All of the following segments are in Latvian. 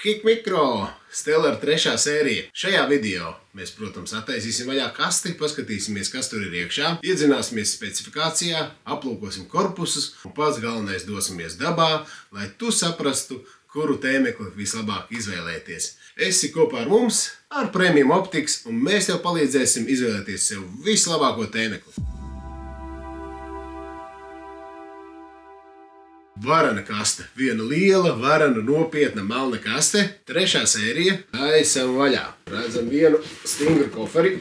Hikmikro Stellar 3. sērija. Šajā video mēs, protams, attaisīsim vaļā kasti, paskatīsimies, kas tur ir iekšā, iedzināsimies specifikācijā, aplūkosim korpusus un pats galvenais dosimies dabā, lai tu saprastu, kuru tēmekli vislabāk izvēlēties. Esi kopā ar mums, ar Premium Optics, un mēs tev palīdzēsim izvēlēties sev vislabāko tēmekli. Varena kaste. Viena liela, varena, nopietna, melna kaste. 3. sērija. Taisam vaļā. Redzam vienu stingru koferi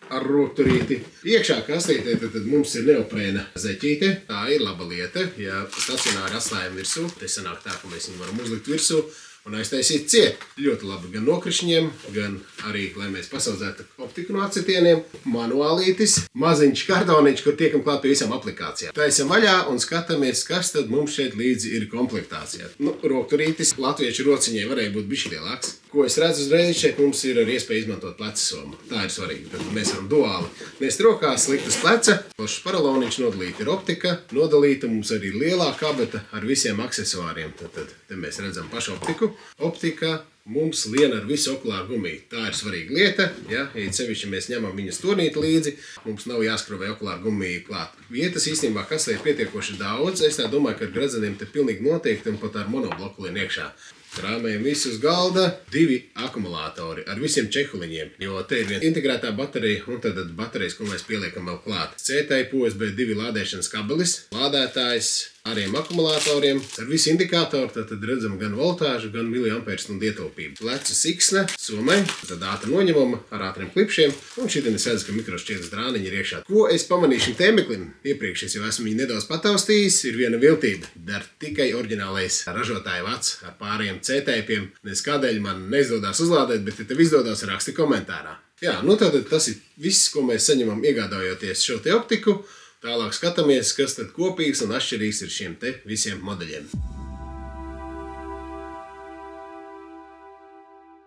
ar rokturīti. Iekšā kastītē tad mums ir neoprēna zeķīte. Tā ir laba lieta. Ja stacionāri atstājam virsū, te sanāk tā, ka mēs viņu varam uzlikt virsū un aiztaisīt ciet. Ļoti labi gan nokrišņiem, gan arī, lai mēs pasaudzētu optiku no atsitieniem. Manuālītis, maziņš kartoniņš, kur tiekam klāt pie visām aplikācijām. Taisam vaļā un skatāmies, kas tad mums šeit līdzi ir komplektācijā. Rokturītis latviešu rociņai varēja būt bišķi lielāks. Ko es redzu uzreiz, šeit mums ir arī iespēja izmantot plecasomu. Tā ir svarīgi. Tad mēs varam duāli nest rokās, likt uz pleca, plašs paraloniņš, nodalīta ir optika, nodalīta mums arī lielā kabeta ar visiem aksesuāriem. Tad te mēs redzam pašu optiku. Optika mums lien ar visu okulāru gumiju. Tā ir svarīga lieta. Ja sevišķi mēs ņemam viņas turnīti līdzi, mums nav jāskrovē okulāru gumiju klāt. Vietas īstenībā kasē ir pietiekoši daudz. Es tā domāju, ka ar gradzeniem te pilnīgi noteikti un pat ar monobloku lien iekšā. Krāmējam visu uz galda, 2 akumulātori ar visiem čehuliņiem, jo te ir viena integrētā baterija un tad baterijas, ko mēs pieliekam vēl klāt. C-type USB 2 lādēšanas kabelis, lādētājs, āriem akumulātoriem, ar visu indikātoru, tad redzam gan voltāžu, gan miliamperstundu ietaupību. Plecu siksne, somai, tad ātra noņemama ar ātriem klipšiem, un šitien es redzu, ka mikrošķiedras drāniņi ir iekšā. Ko es pamanīju šim tēmeklim? Iepriekš es jau esmu viņu nedaudz pataustījis, ir viena viltība. Dar tikai oriģinālais ražotāja vats ar pāriem C-typiem. Nes kādēļ man neizdodas uzlādēt, bet ja tev izdodas, raksti komentārā. Jā, tad tas ir viss, ko mēs saņemam iegādājoties šo te optiku. Tālāk skatāmies, kas tad kopīgs un atšķirīgs ir šiem te visiem modeļiem.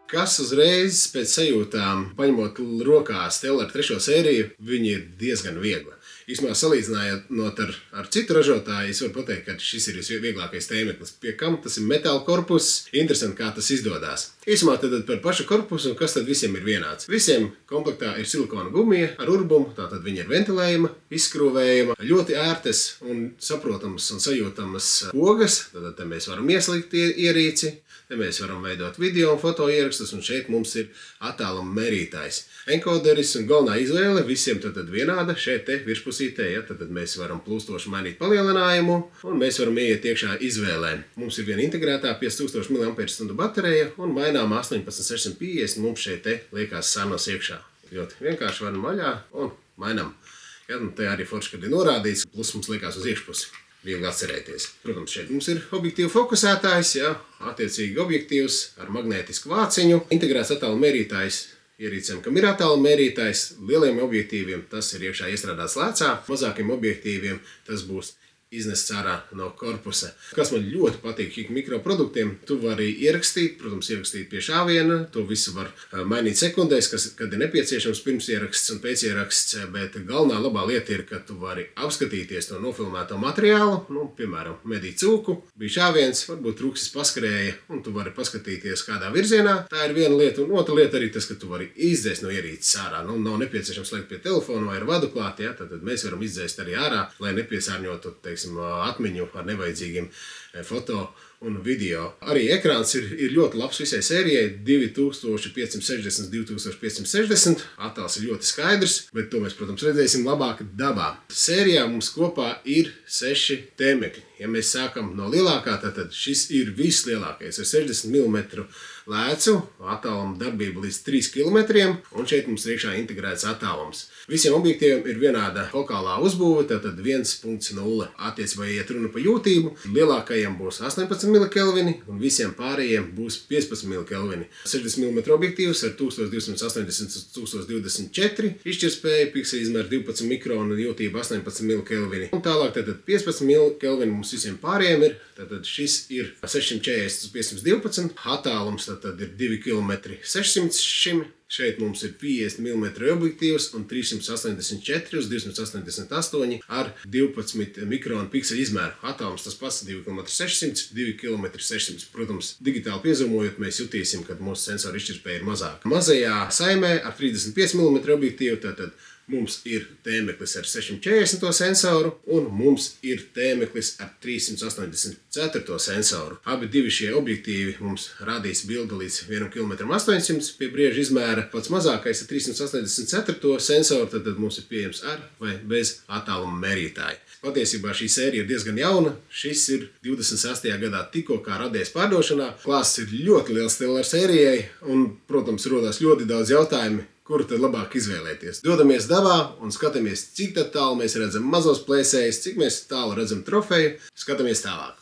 Kas uzreiz pēc sajūtām, paņemot rokā Stellar 3. sēriju, viņi ir diezgan viegli. Īsumā salīdzinājot ar citu ražotāju, es varu pateikt, ka šis ir visvieglākais tēmeklis. Pie kam tas ir metāla korpus, interesanti, kā tas izdodās. Īsumā tad par pašu korpusu, kas tad visiem ir vienāds. Visiem komplektā ir silikona gumija ar urbumu, tātad viņa ir ventilējama, izskrūvējama, ļoti ērtas un saprotamas un sajūtamas pogas. Tad te mēs varam ieslīgt ierīci, te mēs varam veidot video un foto ierakstus, un šeit mums ir attāluma mērītājs. Enkoderis un galvenā izvēle visiem tad vienāda, šeit te virspusītē, tad mēs varam plūstoši mainīt palielinājumu, un mēs varam ieiet iekšā izvēlēm. Mums ir viena integrētā 5000 mAh baterija, un mainām 18650, mums šeit te liekās sanos iekšā. Ļoti vienkārši varam vaļā un mainām. Te arī forši, kad ir norādīts, plus mums liekās uz iekšpusi. Viegli atcerēties. Protams, šeit mums ir objektīvu fokusētājs, attiecīgi objektīvs ar magnētisku vāciņu, integrēts attāluma mērītājs ierīcēm, kam ir attāluma mērītājs, lieliem objektīviem tas ir iekšā iestrādāts lēcā, mazākiem objektīviem tas būs iznests ārā no korpusa. Kas man ļoti patīk Hikmikro produktiem, tu vari ierakstīt, protams, ierakstīt pie šāviena, to visu var mainīt sekundēs, kad ir nepieciešams pirms ieraksts un pēc ieraksts, bet galvenā labā lieta ir, ka tu vari apskatīties to nofilmēto materiālu, piemēram, medīt cūku, bija šāviens, varbūt trūksis paskrēja, un tu vari paskatīties kādā virzienā. Tā ir viena lieta, un otra lieta arī tas, ka tu vari izdzēst no ierīces ārā. Nav nepieciešams slēgt pie telefona vai ar vadu klāt, tad mēs varam izdzēst arī ārā, lai nepiesārņotu, atmiņu ar nevajadzīgiem foto un video. Arī ekrāns ir ļoti labs visai sērijai, 2560 x 2560, attēls ir ļoti skaidrs, bet to mēs, protams, redzēsim labāk dabā. Sērijā mums kopā ir 6 tēmekļi. Ja mēs sākam no lielākā, tad šis ir vislielākais ar 60 mm lēcu, attāluma darbība līdz 3 km, un šeit mums iekšā integrēts attālums. Visiem objektīviem ir vienāda fokālā uzbūve, tad 1.0. Attiecībā, ja runa par jūtību, lielākajiem būs 18 mK un visiem pārējiem būs 15 mK. 60 mm objektīvs ar 1280 x 1024, izšķirtspēja, pikseli izmērs 12 mikronu un jūtība 18 mK. Un tālāk tad 15 mK mums visiem pārējiem ir, tad šis ir 640 x 512, attālums tad ir 2 km 600 šim Šeit mums ir 50 mm objektīvs un 384 uz 288 ar 12 mikronu pikseli izmēru. Attālums tas pats 2,600, 2,600. Protams, digitāli piezumojot, mēs jutīsim, ka mūsu sensoru izšķirtspēja ir mazāka. Mazajā saimē ar 35 mm objektīvu tātad mums ir tēmeklis ar 640 sensoru un mums ir tēmeklis ar 384 sensoru. Abi divi šie objektīvi mums rādīs bildi līdz 1,8 km pie brieža izmēra. Pats mazākais ar 384 sensoru, tad mums ir pieejams ar vai bez attāluma mērītāja. Patiesībā šī sērija ir diezgan jauna. Šis ir 28. gadā tikko kā radies pārdošanā. Klāsts ir ļoti liels Stellar sērijai un, protams, rodās ļoti daudz jautājumu, kuru tad labāk izvēlēties. Dodamies dabā un skatāmies, cik tālu mēs redzam mazos plēsējus, cik mēs tālu redzam trofeju, skatāmies tālāk.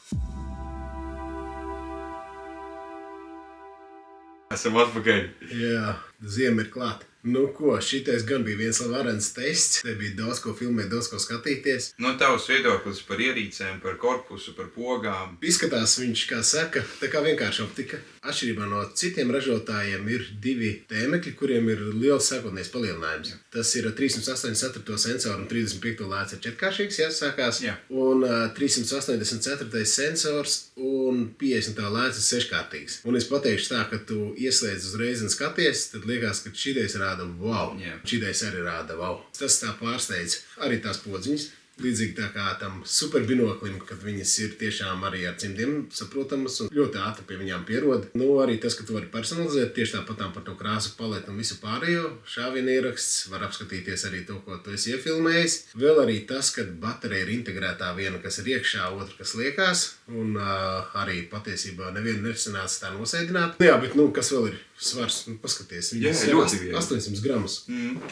Esam atpakaļ. Jā, ziema ir klāta. Nu ko, šitais gan bija viens varens tests. Te bija daudz ko filmēt, daudz ko skatīties. No tavs viedoklis par ierīcēm, par korpusu, par pogām. Izskatās viņš, kā saka, tā kā vienkārši optika. Atšķirībā no citiem ražotājiem ir divi tēmekļi, kuriem ir liels sākotnējs palielinājums. Tas ir 384 sensoru un 35 lēts ir četrkāršīgs, jāsākās. Jā. Un 384 sensors un 50 lēts ir seškārtīgs. Un es pateikšu tā, ka tu ieslēdz uzreiz un skaties, tad liekas, ka šitais rāda wow. Jā. Šitais arī rāda wow. Tas tā pārsteidz arī tās podziņas. Līdzīgi tā kā tam superbinoklim, kad viņas ir tiešām arī ar cimdiem saprotamas un ļoti ātri pie viņām pierod. Nu, arī tas, ka tu vari personalizēt tieši tāpatām par to krāsu paletu un visu pārējo. Šāviena ieraksts, var apskatīties arī to, ko tu esi iefilmējis. Vēl arī tas, ka baterija ir integrētā viena, kas ir iekšā, otra, kas liekās. Un arī patiesībā nevienu nesanāca tā nosēdināt. Jā, bet kas vēl ir svars? Paskaties, Jā, ļoti viegli. 800 gramus.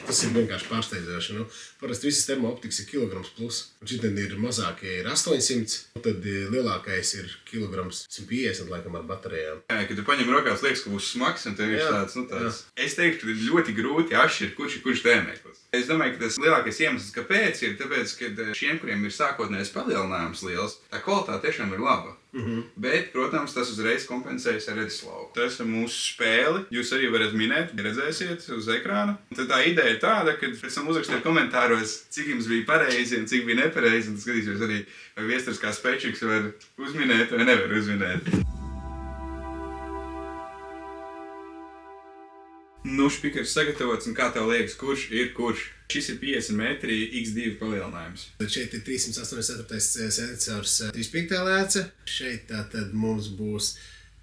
Tas ir vienkārši pārsteidzoši. Parasti visas termooptikas ir kilograms plus. Un šitien ir mazākie ir 800, tad lielākais ir kilograms 150, laikam, ar baterijām. Jā, kad tu paņem rokās, liekas, ka būs smags, un tev ir tāds. Es teiktu, ka ir ļoti grūti atšķirt, kurš tēmeklis. Es domāju, ka tas lielākais iemesls, kāpēc ir, tāpēc, ka šiem, kuriem ir sākotnējais palielinājums liels, tā kvalitāte tiešām ir laba. Bet, protams, tas uzreiz kompensējas ar redzeslauku. Tas ir mūsu spēle. Jūs arī varat minēt, redzēsiet uz ekrāna. Tad tā ideja ir tāda, ka pēc tam uzrakstiet komentāros, cik jums bija pareizi un cik bija nepareizi. Un skatīsies arī, vai Viesturs kā spečuks var uzminēt vai nevar uzminēt. Nu, špikers sagatavots, un kā tev liekas, kurš ir kurš? Šis ir 50 metri X2 palielinājums. Tad šeit ir 384 sensors 35 lēca. Šeit tātad mums būs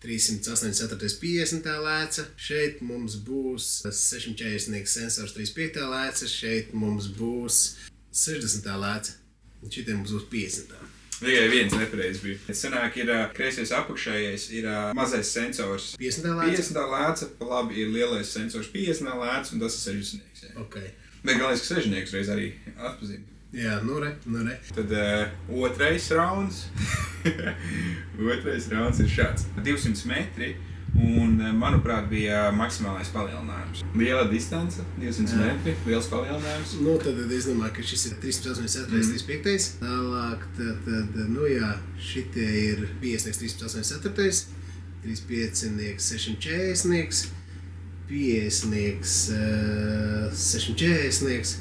384 50 lēca. Šeit mums būs 640 sensors 35 lēca. Šeit mums būs 60 lēca. Un šitiem mums būs 50. Tikai viens nepareiz bija. Senāk ir kreisais apakšējais, ir mazais sensors 50 lēca. 50 lēca, pa labi ir lielais sensors 50 lēca, un tas ir 60. Okay. Bet galvenais, ka 60 reiz arī atpazīm. Jā, nu re. Tad otrais rauns. Otrais rauns ir šāds. 200 metri. Un, manuprāt, bija maksimālais palielinājums. Liela distance, 200 metri, liels palielinājums. Nu, tad es domāju, ka šis ir 384, 35. Tālāk, šitie ir 50, 384, 35, 640, 50, 640,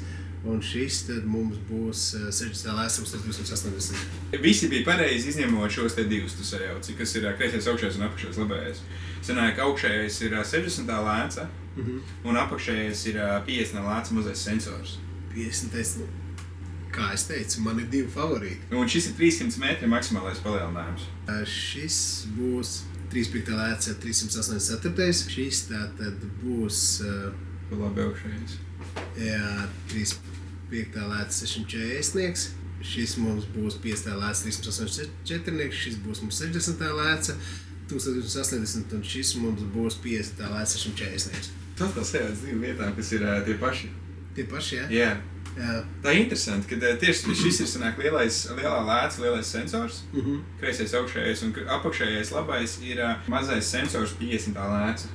un šis tad mums būs 60 lēsums, tas 280. Visi bija pareizi, izņemot šos te divus, tu sajauci, kas ir kreisais augšējais un apakšējais labējais. Sanāk, augšējais ir 60 lēca, un apakšējais ir 50 lēca mazais sensors. 50, kā es teicu, man ir divi favorīti. Un šis ir 300 metri maksimālais palielinājums. Šis būs 35 lēca 384, šis tātad būs... Labi augšējais. Jā, 35 lēca 640, šis mums būs 50 lēca 384, šis būs mums 60 lēca 1280, un šis mums būs 50 lēca 640. Tas tās sajauc divu vietām, kas ir tie paši. Tie paši, jā? Jā. Tā ir interesanti, ka tieši šis ir sanāk lielā lēca, lielais sensors, kreisais augšējais un apakšējais labais ir mazais sensors 50 lēca.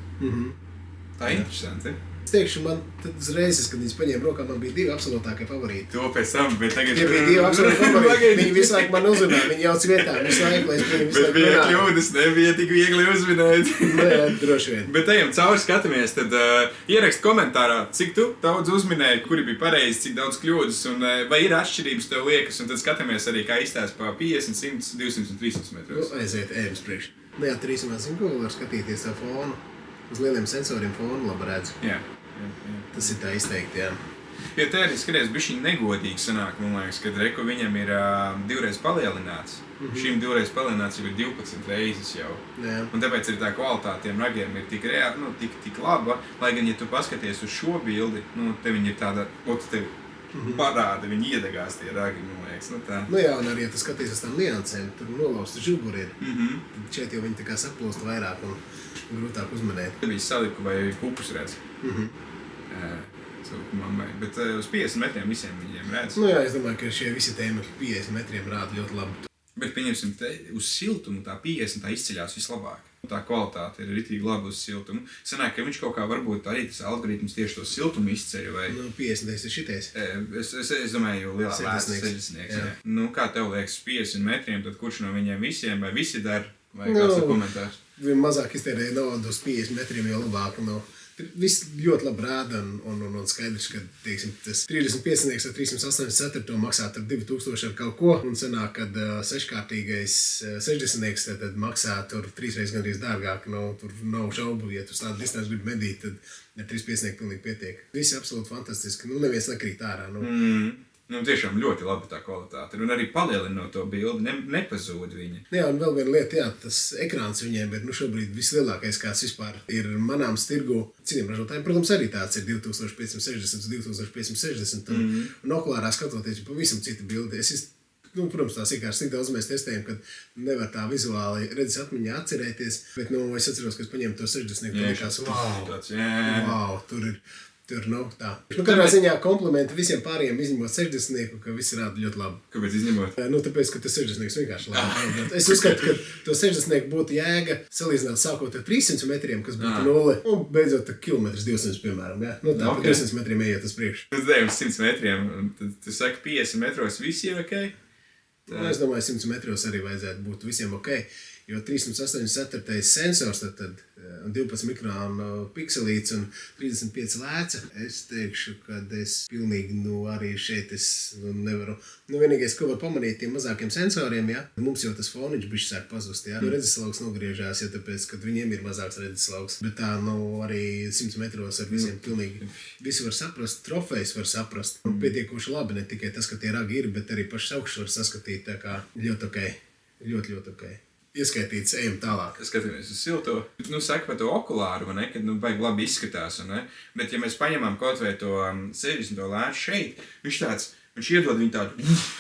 Tā ir interesanti. Es teikšu, man tad uzreiz, kad viņas paņēma rokā, man bija 2 absolūtākie favorīti. To pēc tam, bet tagad... Tie bija 2 absolūtākie favorīti. Viņi visu laiku man uzrunāja, viņi jauc vietā, visu laiku, lai es pie viņiem visu laiku Bet bija runāju. kļūdas, nebija tik viegli uzminēt. Nu jā, droši vien. Bet ejam cauri skatāmies, tad ierakst komentārā, cik tu daudz uzminēji, kuri bija pareizi, cik daudz kļūdas, un vai ir atšķirības tev liekas, un tad skatāmies arī, kā izstāst pa 50, 100, 200 un 300 metros. Nu, aiziet, ejam priekš. Nu jā, tur īstenībā zinu, ko var skatīties tā fonu. Uz lieliem sensoriem fonu labi redz. Jā. Tas ir tā izteikti, jā. Jo te arī skaties, bišķiņ negodīgi sanāk, man liekas, kad reku viņam ir 2 reizes palielināts. Šim 2 reizes palielināts jau ir 12 reizes jau. Jā. Un tāpēc ir tā kvalitāte tiem ragiem ir tik reāli, tik laba, lai gan, ja tu paskaties uz šo bildi, te viņi ir tāda, tev parāda, viņi iedegās tie ragi, man liekas, tā. Nu jā, un arī, ja tu skaties uz tām niansēm, tur nolausta žuguri ir. Šeit jau viņi tā kā saplūst vairāk un grūtāk uzmanēt. Te bija saliku vai pupus redz. Savu mammai, bet uz 50 metriem visiem viņiem redz. Nu jā, es domāju, ka šie visi tēmi 50 metriem rāda ļoti labi. Bet, pieņemsim, uz siltumu tā 50 tā izceļās vislabāk. Tā kvalitāte ir ritīgi laba uz siltumu. Sanāk, ka viņš kaut kā varbūt arī tas algoritms tieši to siltumu izceļ, vai... Nu, 50 ir šitais. Es domāju, jo lielā lēts 60. Nu, kā tev liekas, 50 metriem, tad kurš no viņiem visiem, vai visi dar, vai kāds ir komentārs? Mazāk iztērēja naudu uz 50 metriem, jo labāk nav. Viss ļoti labi rāda un skaidrs, ka, teiksim, tas 35 ar 384 maksā tur 2000 ar kaut ko, un sanāk, kad seškārtīgais 60 tad maksā tur 3 reizes gandrīz dārgāk, tur nav šaubu, ja tu tādu distanci gribi medīt, tad ar 35 pilnīgi pietiek. Visi absolūti fantastiski, neviens nekrīt ārā. Tiešām ļoti labi tā kvalitāte. Un arī palielinot to bildi, nepazūd viņa. Jā, un vēl viena lieta, jā, tas ekrāns viņiem ir šobrīd vislielākais, kāds vispār ir manāms tirgu. Citiem ražotājiem, protams, arī tāds ir 2560, 2560. Un okulārā skatoties, pavisam cita bilde. Protams, tās vienkārši tik daudz mēs testējam, ka nevar tā vizuāli redzes atmiņā atcerēties. Bet es atceros, ka es paņēmu to 60. Likās, wow, tur ir. Tā. Katrā ziņā komplimenti visiem pārējiem izņemot 60, ka visi rāda ļoti labi. Kāpēc izņemot? Tāpēc, ka tas 60 vienkārši labi. Es uzskatu, ka to 60 būtu jēga salīdzināt sākot ar 300 metriem, kas būtu 0, un beidzot kilometrs 200, piemēram. Tā pa 200 metriem ejiet uz priekšu. Tad dējam 100 metriem, un tu saki 50 metros visi ir ok? Es domāju, 100 metros arī vajadzētu būt visiem ok. Jo 384 sensors, tad 12 mikronu pikselīts un 35 lēca. Es teikšu, ka es pilnīgi arī šeit nevaru. Vienīgais, ko var pamanīt tiem mazākiem sensoriem, mums jau tas foniņš bišķi sāk pazust. Redzeslauks nogriežās, tāpēc, kad viņiem ir mazāks redzeslauks. Bet tā arī 100 metros ar visiem pilnīgi visi var saprast, trofejs var saprast. Un pietiekoši labi, ne tikai tas, ka tie ragi ir, bet arī pašs augšs var saskatīt. Tā kā ļoti ok, ļoti ok. Ieskaitīts, ejam tālāk. Skatāmies uz silto. Saka par to okulāru, vai ne? Kad baigi labi izskatās, vai ne? Bet ja mēs paņemam kaut vai to 60. lēšu šeit, viņš iedod viņu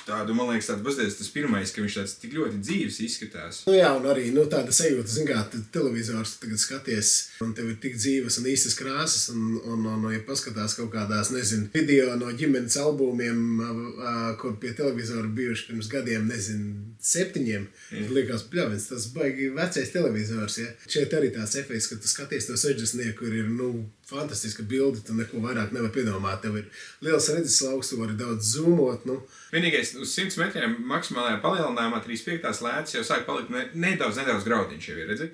tādu, man liekas, bazdies tas pirmais, ka viņš tāds tik ļoti dzīves izskatās. Jā, un arī tāda sajūta, zin kā, televizors tagad skaties, un tev ir tik dzīves un īstas krāsas, un ja paskatās kaut kādās, video no ģimenes albumiem, kur pie televizora bijuši pirms gadiem, 7, tad liekas, bļavins, tas baigi vecais televizors, Šeit arī tās efekts, ka tu skaties to 60, kur ir, fantastiska bilde, tu neko vairāk nevar piedomāt. Tev ir liels redzeslauks, tu vari daudz zoomot. Vienīgais uz 100 metriem maksimālajā palielinājumā 35 lētas jau sāk palikt nedaudz graudiņš jau ir, redzi?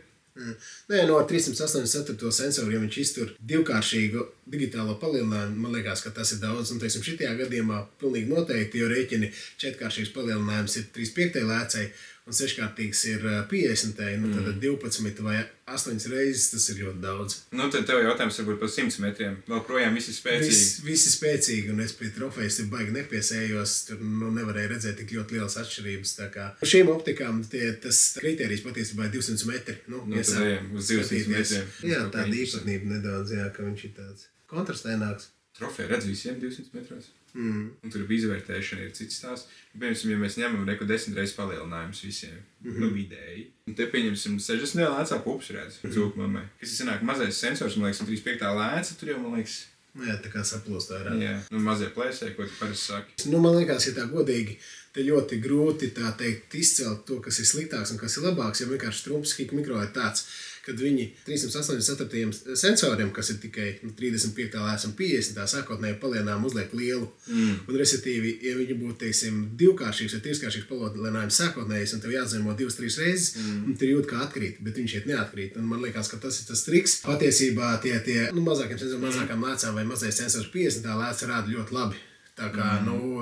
Nē, no 384 sensoru, ja viņš iztur divkāršīgu digitālo palielinājumu, man liekas, ka tas ir daudz. Un, teiksim, šitajā gadījumā pilnīgi noteikti, jo rēķini 4-kāršīgs palielinājums ir 35 lēcai un 6-kārtīgs ir 50, tad 12 vai 8 reizes tas ir ļoti daudz. Tad tev jautājums varbūt par 100 metriem. Vēl projām visi spēcīgi. Visi spēcīgi, un es pie trofejas baigi nepiesējos, tur nevarēju redzēt tik ļoti lielas atšķirības. Tā kā šīm optikām tas kriterijs patiesībā ir 200 metri. Tad ejam uz 200 metriem. Jā, tāda īpatnība nedaudz, ka viņš ir tāds kontrastaināks. Trofeja redz visiem 200 metros. Un tur bija izvērtēšana, ir cits tās. Piemēram, ja mēs ņemam 10 reizes palielinājumus visiem, vidēji. Un te pieņemsim 60. lēcā pupas redz, dzūkmammai. Kas ir sanāk mazais sensors, man liekas, un 35. lēca, tur jau, man liekas... Jā, tā kā saplūst vairāk. Jā, mazie plēsēji, ko tu parasti saki. Man liekas, ja tā godīgi, te ļoti grūti tā teikt izcelt to, kas ir sliktāks un kas ir labāks, jo vienkārši Trumps Hik Mikro ir tāds, kad viņi 384 sensoriem, kas ir tikai 35 lēts un 50, tā sākotnēji palielinājumu uzliek lielu. Un, respektīvi, ja viņi būtu, teiksim, divkāršīgs vai trīskāršīgs palielinājums sākotnējs, un tev jāatzīmo 2-3 reizes, un tu jūt, kā atkrīt, bet viņš šeit neatkrīt. Un man liekas, ka tas ir tas triks. Patiesībā tie mazākiem sensoriem, mazākām lēcām vai mazais sensors 50 lēts rāda ļoti labi. Tā kā,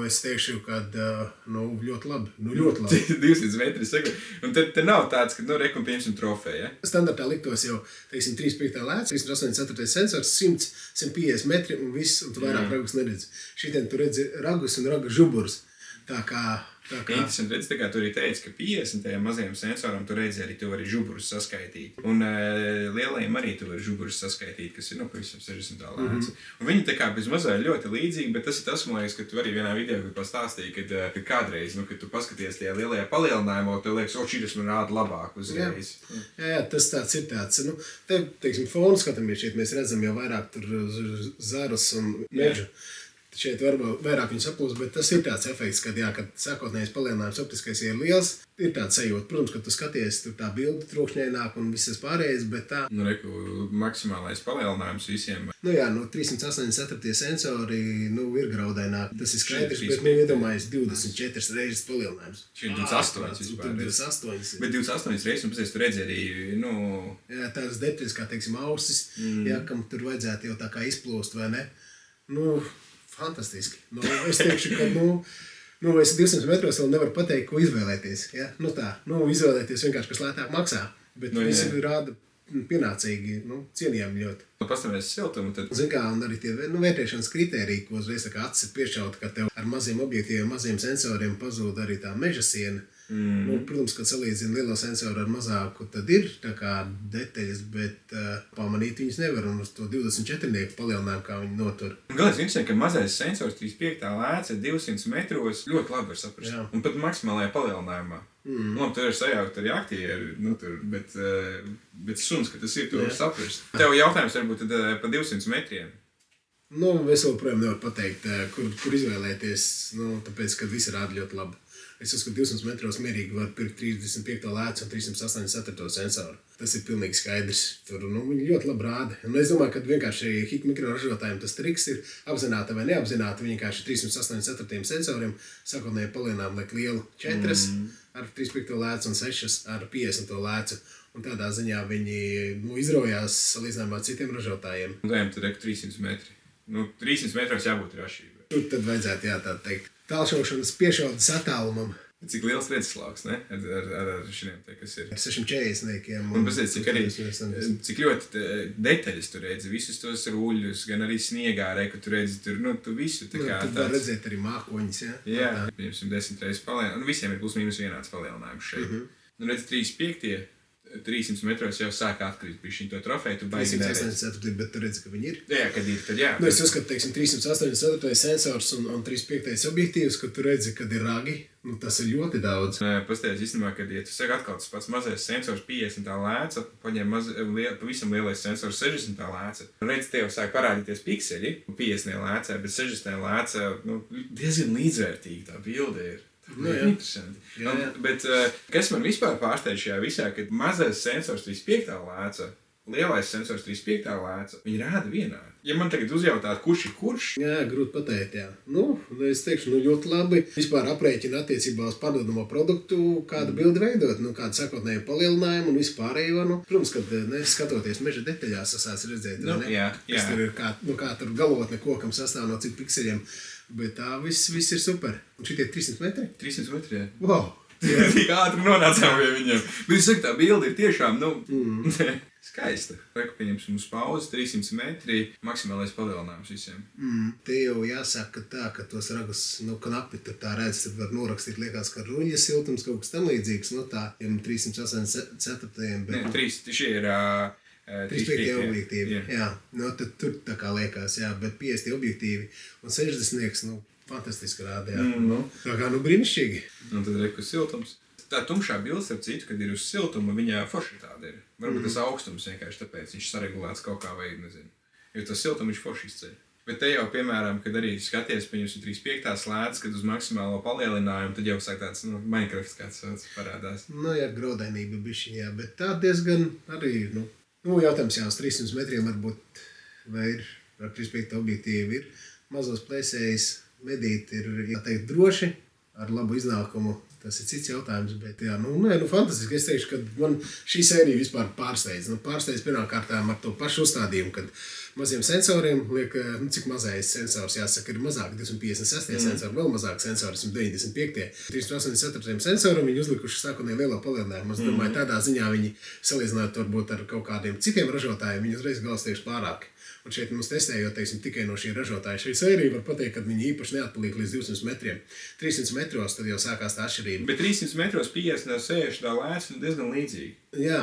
es teikšu, ka ļoti labi. Ļoti labi. 200 metri saka. Un te nav tāds, ka, reku, pieņemsim trofeju, ja? Standartā liktos jau, teiksim, 35 lēts, 384 sensors, 100-150 metri un viss, un tu vairāk ragus neredzi. Šitien tu redzi ragus un ragu žuburus. Tā kā... Interesanti redz, tā kā tu arī teici, ka 50 tajā mazajam sensoram tu redzi arī, tu vari žuburus saskaitīt. Un lielajiem arī tu vari žuburus saskaitīt, kas ir, pavisam 60 lēts. Un viņi tā kā bez mazā ļoti līdzīgi, bet tas ir tas, man liekas, ka tu arī vienā video pastāstīji, kad kādreiz, kad tu paskaties tajā lielajā palielinājumā, tev liekas, šitas man rāda labāk uzreiz. Jā, tas tāds ir tāds. Te, teiksim, fonu skatāmies šeit, mēs redzam jau vairāk tur zarus un mežu. Šeit vairāk viņus aplūst, bet tas ir tāds efekts, kad sākotnējais palielinājums optiskais ir liels, ir tāds sajūta. Protams, kad tu skaties, tur tā bilde trokšņaināk un visas pārējais, bet tā... Reku, maksimālais palielinājums visiem. 384 sensori, ir graudaināk. Tas ir skaidrs, bet iedomājies 24 reizes palielinājums. Šeit 28 vispār. 28. Bet 28 reizes, un pēc tu redzi arī, Jā, tās detaļas, kā, teiksim, ausis, kam tur vajadzētu jau tā kā izplūst, vai ne? Fantastiski. Es teikšu, ka es 200 metros vēl nevaru pateikt, ko izvēlēties. Ja? Izvēlēties vienkārši, kas lētāk maksā. Bet visi rāda pienācīgi, cienījami ļoti. Pastāvēs siltumu, tad... Zin kā, un arī tie vērtēšanas kritēriji, ko uzreiz acis ir piešauta, ka tev ar maziem objektiem, maziem sensoriem pazūd arī tā meža siena. Protams, kad salīdzina lielo sensoru ar mazāku, tad ir tā kā detaļas, bet pamanīt viņas nevar, un uz to 24 palielinājumu, kā viņi notur. Galvenais interesanti, ka mazais sensors 35 lēts 200 metros ļoti labi var saprast. Jā. Un pat maksimālajā palielinājumā. Tur ir sajaukt arī aktieri, bet suns, ka tas ir, to var saprast. Tev jautājums varbūt tad pa 200 metriem. Es joprojām nevaru pateikt, kur izvēlēties, tāpēc, ka visi rāda ļoti labi. Es uzskatu, 200 metros mierīgi var pirkt 35 lēts un 384 sensoru. Tas ir pilnīgi skaidrs. Tur viņi ļoti labi rāda. Un es domāju, ka vienkārši HIK mikroražotājiem tas triks ir apzināti vai neapzināti. Viņi vienkārši 384 sensoriem sākotnēji palielinājumu liek lielu 4 ar 35 lēts un 6 ar 50 lēcu. Un tādā ziņā viņi izraujās salīdzinājumā ar citiem ražotājiem. Dējam, tad 300 metri. 300 metros jābūt ir atšķirībai. Tur tad vajadzētu, tā teikt, tālšaušanas piešaudas attālumam. Cik liels redzeslauks, ne? Ar šiem te, kas ir? Ar 640. Un pasies, cik ļoti detaļas tu redzi, visus tos ruļus, gan arī sniegā, ka tu redzi tur, tu visu tā kā tāds. Tu var redzēt arī mākoņus, ja? Jā, piemēram, 10 reizes palielinājums. Visiem ir plus mīnus vienāds palielinājums šeit. Redzi, 35. 300 metros jau sāk atkrīt pie šī to trofeju, tu baigi neredzi. 384, bet tu redzi, ka viņi ir. Jā, kad ir, tad jā. Es uzskatu, teiksim, 384 sensors un 35 objektīvs, kad tu redzi, kad ir ragi, tas ir ļoti daudz. Pastāties, īstenībā, kad, ja tu saki atkal tas pats mazais sensors 50 lēca, paņem pavisam lielais sensors 60 lēca, redzi, tev sāk parādīties pikseļi 50 lēcā, bet 60 lēcā, diezgan līdzvērtīgi tā bilde ir. Interesanti. Jā. Bet kas man vispār pārsteidz šajā visā, kad mazais sensors 35 lēca, lielais sensors 35 lēca, viņi rāda vienādi. Ja man tagad uzjautāt, kurš ir kurš? Jā, grūti pateikt, jā. Es teikšu, ļoti labi. Vispār aprēķina attiecībā uz pārdodamo produktu, kādu bildi veidot, kādu sākotnēju palielinājumu un vispārējo. Protams, kad skatoties meža detaļās, sasāc redzēt, kas tur ir, kā tur galotne kokam sastāv no cik pikseļiem. Bet tā viss ir super. Un šitie 300 metri? 300 metri, jā. Wow! Tik ātri nonācām pie viņiem. Bet es saku, tā bilde ir tiešām, skaista. Reku pieņemsim uz pauzi, 300 metri, maksimālais palielinājums visiem. Te jau jāsaka tā, ka tos ragus, knapi tur tā redz, tad var norakstīt, liekas, ka ruļa siltums kaut kas tam līdzīgs, tā, ja 384. Bet... šie ir... 35 objektīvi, jā. Tad tur tā kā liekas, jā, bet 50 objektīvi un 60, fantastiski rāda, jā. Tā kā, brīnišķīgi. Un tad reku siltums. Tā tumšā bilde, ar citu, kad ir uz siltumu, viņa forši tāda ir. Varbūt tas augstums vienkārši tāpēc viņš saregulēts kaut kā vai, nezinu. Jo tas siltums viņš forši izceļ. Bet te jau, piemēram, kad arī skaties, pie jums ir 35. slēdz, kad uz maksimālo palielinājumu, tad jau sāk tāds, Minecraft kāds parādās. Jā, graudainība bišķiņā, bet tā diezgan arī, jautājums jau uz 300 metriem varbūt, vai ir, ar 35 objektīvi ir mazos plēsējs, medīt ir, jāteikt, droši, ar labu iznākumu. Tas ir cits jautājums, bet fantastiski. Es teikšu, ka man šī sērija vispār pārsteidz. Pārsteidz pirmkārtām ar to pašu uzstādījumu, kad maziem sensoriem liek, cik mazais sensors, jāsaka, ir mazāk, 256 sensori, vēl mazāk sensori, 195. 384 sensoram viņi uzlikuši sākotnēji lielo palielinājumu. Es domāju, tādā ziņā viņi salīdzināt varbūt ar kaut kādiem citiem ražotājiem, viņi uzreiz galvas pārāk. Un šeit mums testējot, teiksim, tikai no šī ražotāja šī sērija, var pateikt, ka viņi īpaši neatpaliek līdz 200 metriem. 300 metros tad jau sākās tā atšķirība. Bet 300 metros 50 no 60 tā lēts ir diezgan līdzīgi. Jā,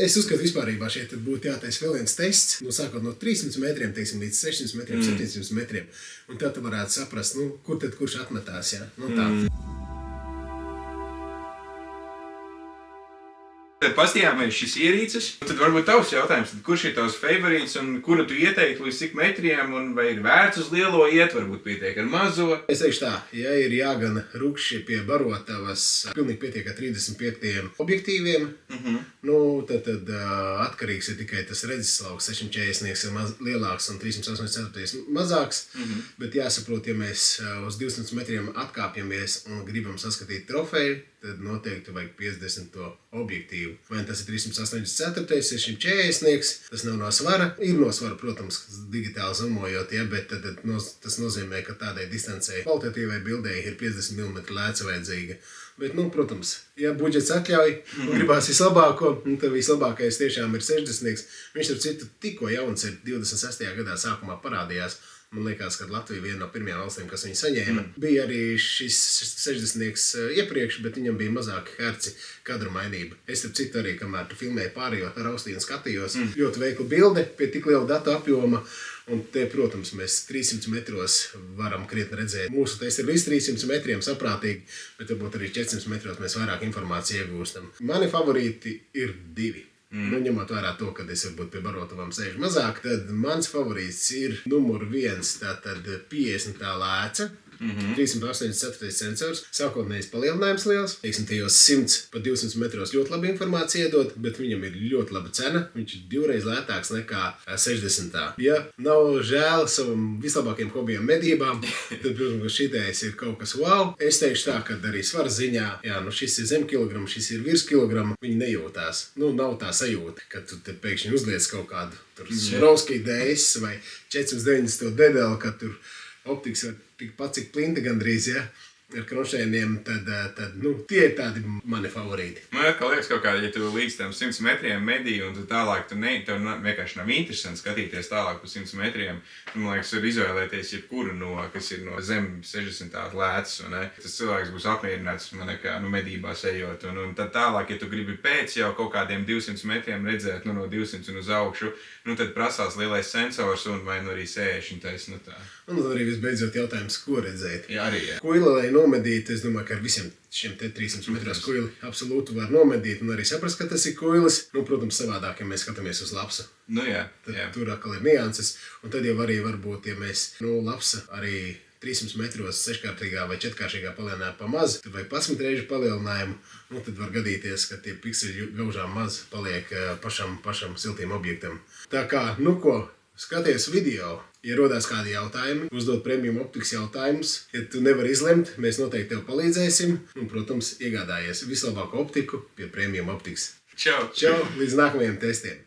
es uzskatu vispārībā šeit būtu jātaisa vēl viens tests, sākot no 300 metriem, teiksim, līdz 600 metriem, 700 metriem. Un tad tu varētu saprast, kurš atmetās, jā. Tā. Tad pastījāmies šis ierīces. Tad varbūt tavs jautājums, kurš ir tavs favorīts un kuru tu ieteiktu līdz cik metriem un vai ir vērts uz lielo iet, varbūt pietiek ar mazo? Es teikšu tā, ja ir jāgana rukši pie barotavas, pilnīgi pietiek ar 35 objektīviem, tad atkarīgs ir tikai tas redzeslauks, 640 ir lielāks un 384 mazāks, bet jāsaprot, ja mēs uz 200 metriem atkāpjamies un gribam saskatīt trofeju, tad noteikti vajag 50 objektīvu. Vai tas ir 384, 640, tas nav no svara. Ir no svara, protams, digitāli zumojot, bet tas nozīmē, ka tādai distancei kvalitatīvai bildei ir 50 mm lēca vajadzīga. Bet, protams, ja budžets atļauj un gribās vislabāko, tad vislabākais tiešām ir 60. Viņš ar citu tikko jauns ir 26. gadā sākumā parādījās. Man liekas, ka Latvija viena no pirmajām valstīm, kas viņu saņēma. Bija arī šis 60 iepriekš, bet viņam bija mazāki herci kadru mainība. Es ar citu arī, kamēr tu filmēji pārējot ar austīnu skatījos, ļoti veikla bilde pie tik liela datu apjoma. Un te, protams, mēs 300 metros varam krietni redzēt. Mūsu tests ir līdz 300 metriem saprātīgi, bet varbūt arī 400 metros mēs vairāk informāciju iegūstam. Mani favorīti ir 2. Ņemot vērā to, ka es varbūt pie barotavām sēžu mazāk, tad mans favorīts ir numur 1, tātad 50 lēca, 384 sensors, sākotnējs palielinājums liels, teiksim, tajos 100 pa 200 metros ļoti labi informācija iedod, bet viņam ir ļoti laba cena, viņš ir 2 reizes lētāks nekā 60. Ja nav žēl savam vislabākajiem hobijiem medībām, tad, protams, šitais ir kaut kas wow. Es teikšu tā, ka arī svara ziņā, šis ir zem kilogramu, šis ir virs kilogramu, viņi nejūtās. Nav tā sajūta, ka tu te pēkšņi uzliec kaut kādu Swarovski DS vai 490 dedeli, ka tur optikas var tikpat cik plinta gandrīz, ar kronšēniem, tad tie ir tādi mani favorīti. Man liekas, kaut kā, ja tu līdz tam 100 metriem medī un tu tālāk, tev vienkārši nav interesanti skatīties tālāk pa 100 metriem. Man liekas, var izvēlēties jebkuru kas ir no zem 60 lēcas, un tas cilvēks būs apmierināts, medībās ejot. Un tad tālāk, ja tu gribi pēc jau kaut kādiem 200 metriem redzēt, no 200 un uz augšu, tad prasās lielais sensors un vai arī 60. Un arī visbeidzot jautājums, ko redzēt. Jā, arī. Kuila, lai nomedītu, es domāju, ka ar visiem šiem 300 metros kuili absolūti var nomedīt un arī saprast, ka tas ir kuilis. Protams, savādāk, ja mēs skatāmies uz lapsa. Jā. Tur atkal ir nianses. Un tad jau arī varbūt, ja mēs lapsa arī 300 metros 6-kārtīgā vai 4-kārtīgā palielinājumā pa maz, tad vai 11 reižu palielinājumu, tad var gadīties, ka tie pikseli gaužām maz paliek pašam siltiem objektam. Tā kā, skaties video, ja rodās kādi jautājumi, uzdot Premium Optikas jautājumus. Ja tu nevari izlemt, mēs noteikti tev palīdzēsim. Un, protams, iegādājies vislabāko optiku pie Premium Optikas. Čau! Čau! Līdz nākamajiem testiem!